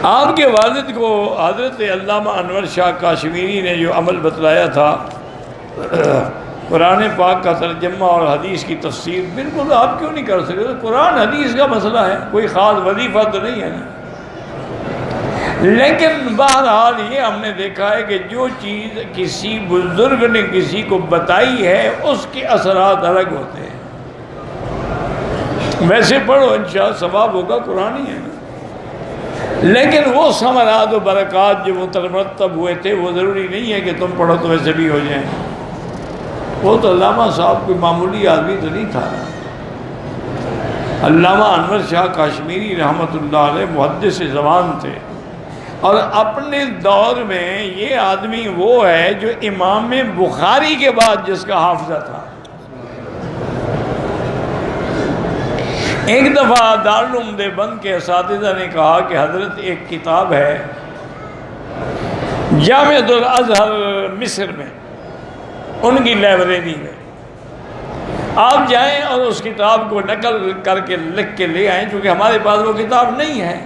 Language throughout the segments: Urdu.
آپ کے والد کو حضرت علامہ انور شاہ کاشمیری نے جو عمل بتلایا تھا، قرآن پاک کا ترجمہ اور حدیث کی تفسیر، بالکل آپ کیوں نہیں کر سکتے؟ قرآن حدیث کا مسئلہ ہے، کوئی خاص وظیفہ تو نہیں ہے نا۔ لیکن بہرحال یہ ہم نے دیکھا ہے کہ جو چیز کسی بزرگ نے کسی کو بتائی ہے اس کے اثرات الگ ہوتے ہیں۔ ویسے پڑھو انشاءاللہ ثواب ہوگا، قرآن ہی ہے نا، لیکن وہ ثمرات و برکات جو مترتب ہوئے تھے وہ ضروری نہیں ہے کہ تم پڑھو تو ویسے بھی ہو جائیں۔ وہ تو علامہ صاحب کوئی معمولی آدمی تو نہیں تھا۔ علامہ انور شاہ کاشمیری رحمۃ اللہ علیہ محدث زبان تھے، اور اپنے دور میں یہ آدمی وہ ہے جو امام بخاری کے بعد جس کا حافظہ تھا۔ ایک دفعہ دارالعلوم دیوبند کے اساتذہ نے کہا کہ حضرت ایک کتاب ہے جامعۃ الازہر مصر میں، ان کی لائبریری میں، آپ جائیں اور اس کتاب کو نقل کر کے لکھ کے لے آئیں، چونکہ ہمارے پاس وہ کتاب نہیں ہے۔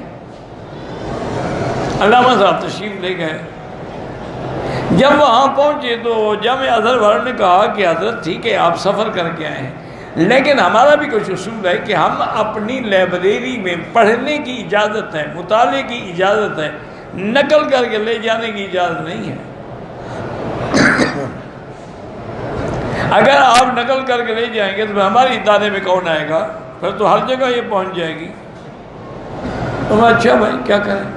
علامہ صاحب تشریف لے گئے۔ جب وہاں پہنچے تو جامعہ ازہر والوں نے کہا کہ حضرت ٹھیک ہے آپ سفر کر کے آئے ہیں، لیکن ہمارا بھی کچھ اصول ہے کہ ہم اپنی لائبریری میں پڑھنے کی اجازت ہے، مطالعے کی اجازت ہے، نقل کر کے لے جانے کی اجازت نہیں ہے۔ اگر آپ نقل کر کے لے جائیں گے تو ہماری ادارے میں کون آئے گا؟ پھر تو ہر جگہ یہ پہنچ جائے گی۔ تو میں اچھا بھائی کیا کریں،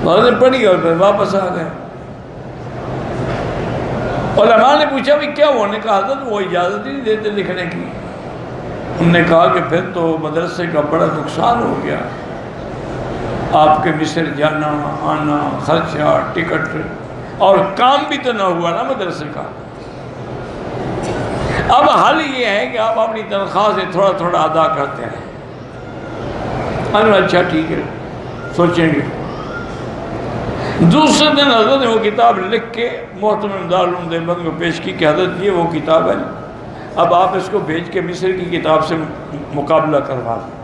نے پڑھی اور پھر واپس آ گئے۔ علماء نے پوچھا بھی کیا؟ انہوں نے کہا حضرت وہ اجازت ہی نہیں دیتے لکھنے کی۔ انہوں نے کہا کہ پھر تو مدرسے کا بڑا نقصان ہو گیا، آپ کے مصر جانا آنا، خرچہ، ٹکٹ، اور کام بھی تو نہ ہوا نا مدرسے کا۔ اب حل یہ ہے کہ آپ اپنی تنخواہ سے تھوڑا تھوڑا ادا کرتے ہیں۔ اچھا ٹھیک ہے سوچیں گے۔ دوسرے دن حضرت نے وہ کتاب لکھ کے محترم دارالعلوم دیوبند کو پیش کی کہ حضرت یہ وہ کتاب ہے، اب آپ اس کو بھیج کے مصر کی کتاب سے مقابلہ کروا دیں۔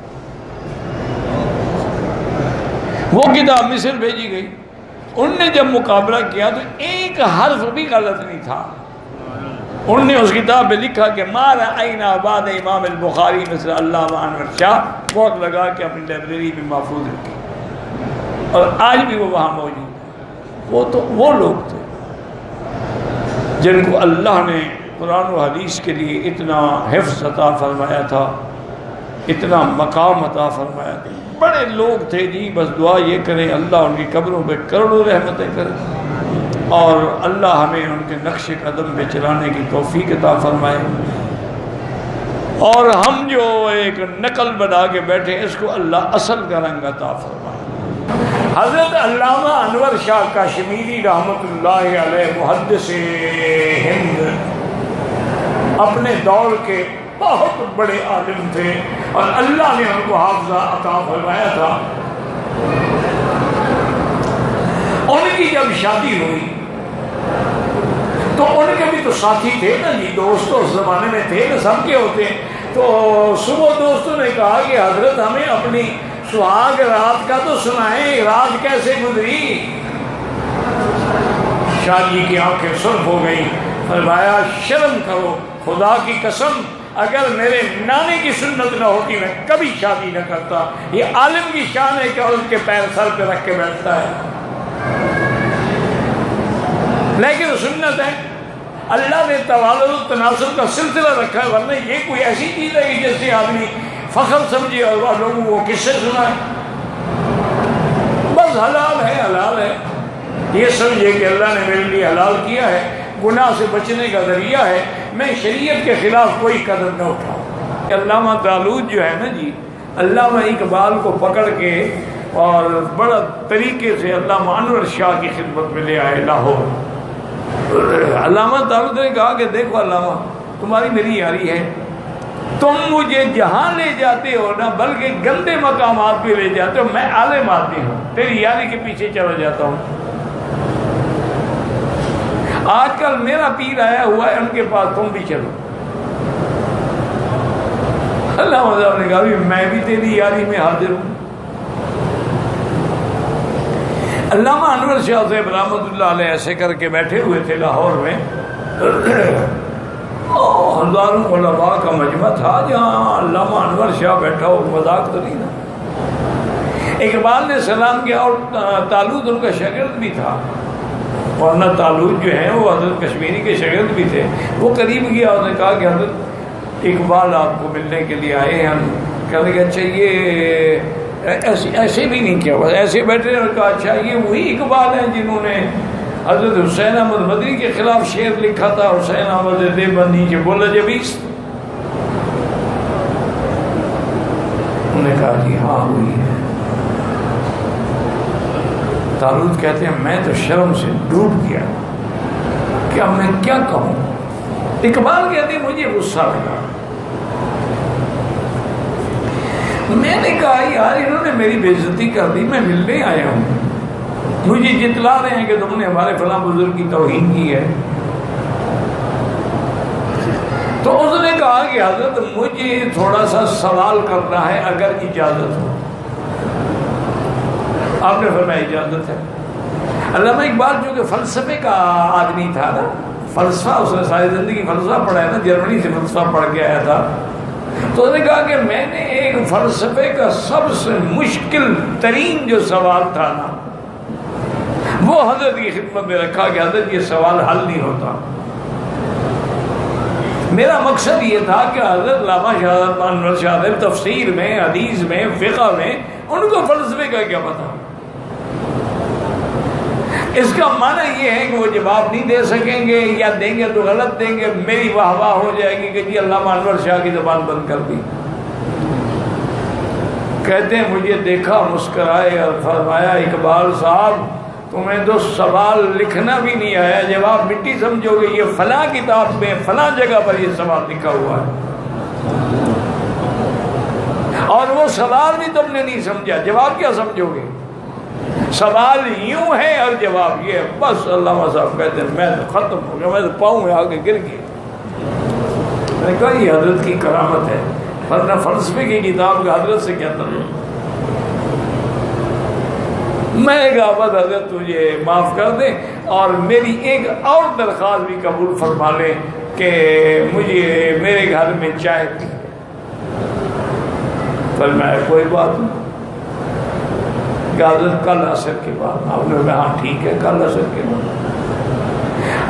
وہ کتاب مصر بھیجی گئی، ان نے جب مقابلہ کیا تو ایک حرف بھی غلط نہیں تھا۔ انہوں نے اس کتاب میں لکھا کہ ما رأینا بعد امام البخاری مثل علامہ انور شاہ، بہت لگا کے اپنی لائبریری میں محفوظ رکھی، اور آج بھی وہ وہاں موجود ہے۔ وہ تو وہ لوگ تھے جن کو اللہ نے قرآن و حدیث کے لیے اتنا حفظ عطا فرمایا تھا، اتنا مقام عطا فرمایا تھا۔ بڑے لوگ تھے جی، بس دعا یہ کریں اللہ ان کی قبروں پہ کروڑوں رحمتیں کرے، اور اللہ ہمیں ان کے نقش قدم پہ چلانے کی توفیق عطا فرمائے، اور ہم جو ایک نقل بنا کے بیٹھے اس کو اللہ اصل کا رنگ عطا فرمائے۔ حضرت علامہ انور شاہ کاشمیری رحمۃ اللہ علیہ محدث ہند اپنے دور کے بہت بڑے عالم تھے، اور اللہ نے ان کو حافظہ عطا فرمایا تھا۔ ان کی جب شادی ہوئی تو ان کے بھی تو ساتھی تھے نا جی، دوست اس زمانے میں تھے نا، سب کے ہوتے ہیں۔ تو صبح دوستوں نے کہا کہ حضرت ہمیں اپنی سہاگ رات کا تو سنائیں، رات کیسے گزری؟ شاہ جی کی آنکھیں سرخ ہو گئیں، فرمایا شرم کرو، خدا کی قسم اگر میرے نانے کی سنت نہ ہوتی میں کبھی شادی نہ کرتا۔ یہ عالم کی شان ہے کہ ان کے پیر سر پہ رکھ کے بیٹھتا ہے، لیکن سنت ہے، اللہ نے توالد و تناسب کا سلسلہ رکھا ہے، ورنہ یہ کوئی ایسی چیز ہے کہ جس سے آدمی فخر سمجھے اور لوگوں کو کس سے سنائے۔ بس حلال ہے، حلال ہے، یہ سمجھے کہ اللہ نے میرے لیے حلال کیا ہے، گناہ سے بچنے کا ذریعہ ہے، میں شریعت کے خلاف کوئی قدم نہ اٹھاؤں۔ علامہ دالود جو ہے نا جی، علامہ اقبال کو پکڑ کے اور بڑا طریقے سے علامہ انور شاہ کی خدمت میں لے آئے لاہور۔ علامہ دالود نے کہا کہ دیکھو علامہ، تمہاری میری یاری ہے، تم مجھے جہاں لے جاتے ہو نا بلکہ گندے مقامات پہ لے جاتے ہو، میں عالم آدمی ہوں، تیری یاری کے پیچھے چلا جاتا ہوں۔ آج کل میرا پیر آیا ہوا ہے ان کے پاس، تم بھی چلو۔ علامہ صاحب نے کہا بھی میں بھی تیری یاری میں حاضر ہوں۔ علامہ انور شاہ صاحب رحمۃ اللہ علیہ ایسے کر کے بیٹھے ہوئے تھے لاہور میں، ہزاروں علماء کا مجمع تھا جہاں علامہ انور شاہ بیٹھا ہو، مذاق تو نہیں نا۔ اقبال نے سلام کیا، اور طالوت ان کا شاگرد بھی تھا، ورنہ طالوت جو ہیں وہ حضرت کشمیری کے شاگرد بھی تھے۔ وہ قریب گیا، اس نے کہا کہ حضرت اقبال آپ کو ملنے کے لیے آئے ہیں۔ کہنے کہ اچھا یہ ایسے بھی نہیں کیا، بس ایسے بیٹھے اور کہا اچھا یہ وہی اقبال ہیں جنہوں نے حضرت حسین احمد مدنی کے خلاف شعر لکھا تھا، حسین احمد دیوبندی کے بولا جبیس۔ انہوں نے کہا جی ہاں وہی ہے۔ طالوت کہتے ہیں میں تو شرم سے ڈوب گیا کہ اب میں کیا کہوں۔ اقبال کہتے ہیں مجھے غصہ لگا، میں نے کہا یار انہوں نے میری بے عزتی کر دی، میں ملنے آیا ہوں، مجھے جتلا رہے ہیں کہ تم نے ہمارے فلاں بزرگ کی توہین کی ہے۔ تو اس نے کہا کہ حضرت مجھے تھوڑا سا سوال کرنا ہے اگر اجازت ہو۔ آپ نے فرمایا اجازت ہے۔ علامہ اقبال جو کہ فلسفے کا آدمی تھا نا، فلسفہ اس نے ساری زندگی فلسفہ پڑھا ہے نا، جرمنی سے فلسفہ پڑھ کے آیا تھا، تو اس نے کہا کہ میں نے ایک فلسفے کا سب سے مشکل ترین جو سوال تھا نا وہ حضرت کی خدمت میں رکھا کہ حضرت یہ سوال حل نہیں ہوتا۔ میرا مقصد یہ تھا کہ حضرت علامہ شاہ انور شاہ تفسیر میں، حدیث میں، فقہ میں ان کو فلسفے کا کیا پتہ۔ اس کا معنی یہ ہے کہ وہ جواب نہیں دے سکیں گے، یا دیں گے تو غلط دیں گے، میری واہ واہ ہو جائے گی کہ جی علامہ انور شاہ کی زبان بند کر دی۔ کہتے ہیں مجھے دیکھا، مسکرائے اور فرمایا اقبال صاحب تمہیں تو سوال لکھنا بھی نہیں آیا، جواب مٹی سمجھو گے، یہ فلاں کتاب میں فلاں جگہ پر یہ سوال لکھا ہوا ہے، اور وہ سوال بھی تم نے نہیں سمجھا، جواب کیا سمجھو گے؟ سوال یوں ہے اور جواب یہ ہے۔ بس علامہ صاحب کہتے ہیں میں تو ختم ہو گیا، میں تو پاؤں میں آگے گر گیا۔ میں نے کہا یہ حضرت کی کرامت ہے، ورنہ فلسفے کی کتاب کا حضرت سے کیا تعلق۔ میں نے کہا بس حضرت تجھے معاف کر دے، اور میری ایک اور درخواست بھی قبول فرما لے کہ مجھے میرے گھر میں چائے پی۔ فرمایا کوئی بات نہیں، حضرت کل عصر کے بعد۔ آپ نے کہا ہاں ٹھیک ہے، کل عصر کے بعد۔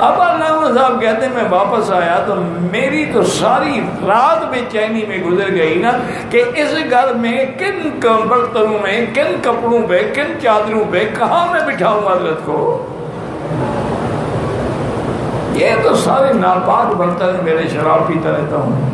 اب علامہ صاحب کہتے ہیں میں واپس آیا تو میری تو ساری رات بے چینی میں گزر گئی نا کہ اس گھر میں کن برتنوں میں، کن کپڑوں پہ، کن چادروں پہ کہاں میں بٹھاؤں حضرت کو۔ یہ تو سارے ناپاک برتن میرے، شراب پیتا رہتا ہوں۔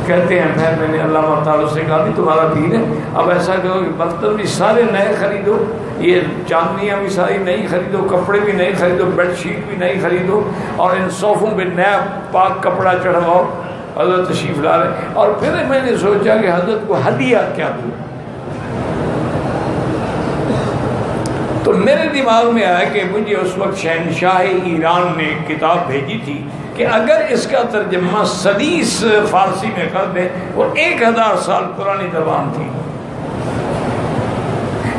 کہتے ہیں پھر میں نے علامہ تعالیٰ سے کہا بھی تمہارا دین ہے، اب ایسا کرو کہ برتن بھی سارے نئے خریدو، یہ چاندنیاں بھی ساری نئی خریدو، کپڑے بھی نئے خریدو، بیڈ شیٹ بھی نئی خریدو، اور ان صوفوں پہ نیا پاک کپڑا چڑھواؤ۔ حضرت تشریف لا رہے، اور پھر میں نے سوچا کہ حضرت کو ہدیہ کیا دوں۔ تو میرے دماغ میں آیا کہ مجھے اس وقت شہنشاہ ایران نے ایک کتاب بھیجی تھی کہ اگر اس کا ترجمہ سدیس فارسی میں کر دیں، وہ 1000 سال پرانی زبان تھی،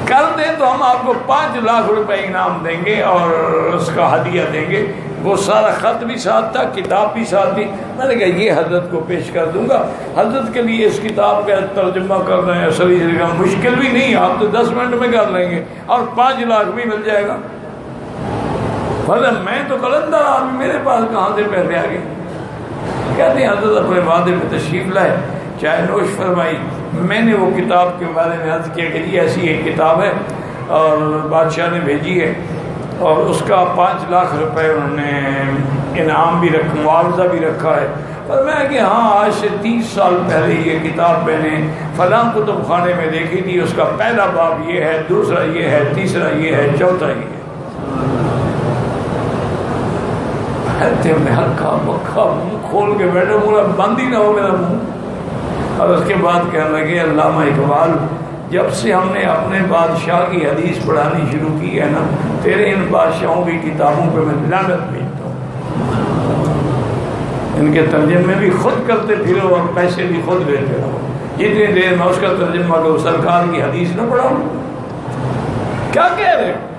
کر دیں تو ہم آپ کو 5 لاکھ روپے انعام دیں گے اور اس کا ہدیہ دیں گے۔ وہ سارا خط بھی ساتھ تھا، کتاب بھی ساتھ تھی۔ میں نے کہا یہ حضرت کو پیش کر دوں گا، حضرت کے لیے اس کتاب کا ترجمہ کر رہے ہیں، صحیح طریقہ مشکل بھی نہیں، آپ تو 10 منٹ میں کر لیں گے اور 5 لاکھ بھی مل جائے گا۔ میں تو قلندر آدمی، میرے پاس کہاں سے پیسے آ گئے۔ کہتے ہیں حضرت اپنے وعدے میں تشریف لائے، چائے نوش فرمائی۔ میں نے وہ کتاب کے بارے میں عرض کیا کہ یہ ایسی ایک کتاب ہے اور بادشاہ نے بھیجی ہے، اور اس کا 5 لاکھ روپے انہوں نے انعام بھی رکھا، معاوضہ بھی رکھا ہے۔ پر میں کہ ہاں آج سے 30 سال پہلے یہ کتاب میں نے فلاں کتب خانے میں دیکھی تھی، اس کا پہلا باب یہ ہے، دوسرا یہ ہے، تیسرا یہ ہے، چوتھا یہ ہے۔ میں ہلکا مکھا منہ کھول کے بیٹھا، پورا بند ہی نہ ہو میرا منہ۔ اور اس کے بعد کہنے لگے علامہ اقبال جب سے ہم نے اپنے بادشاہ کی حدیث پڑھانی شروع کی ہے نا، تیرے ان بادشاہوں کی کتابوں پہ میں لعنت بھیجتا ہوں، ان کے ترجمے بھی خود کرتے پھرو اور پیسے بھی خود لیتے رہو، جتنی دیر میں اس کا ترجمہ کرو سرکار کی حدیث نہ پڑھاؤں۔ کیا کہہ رہے ہو؟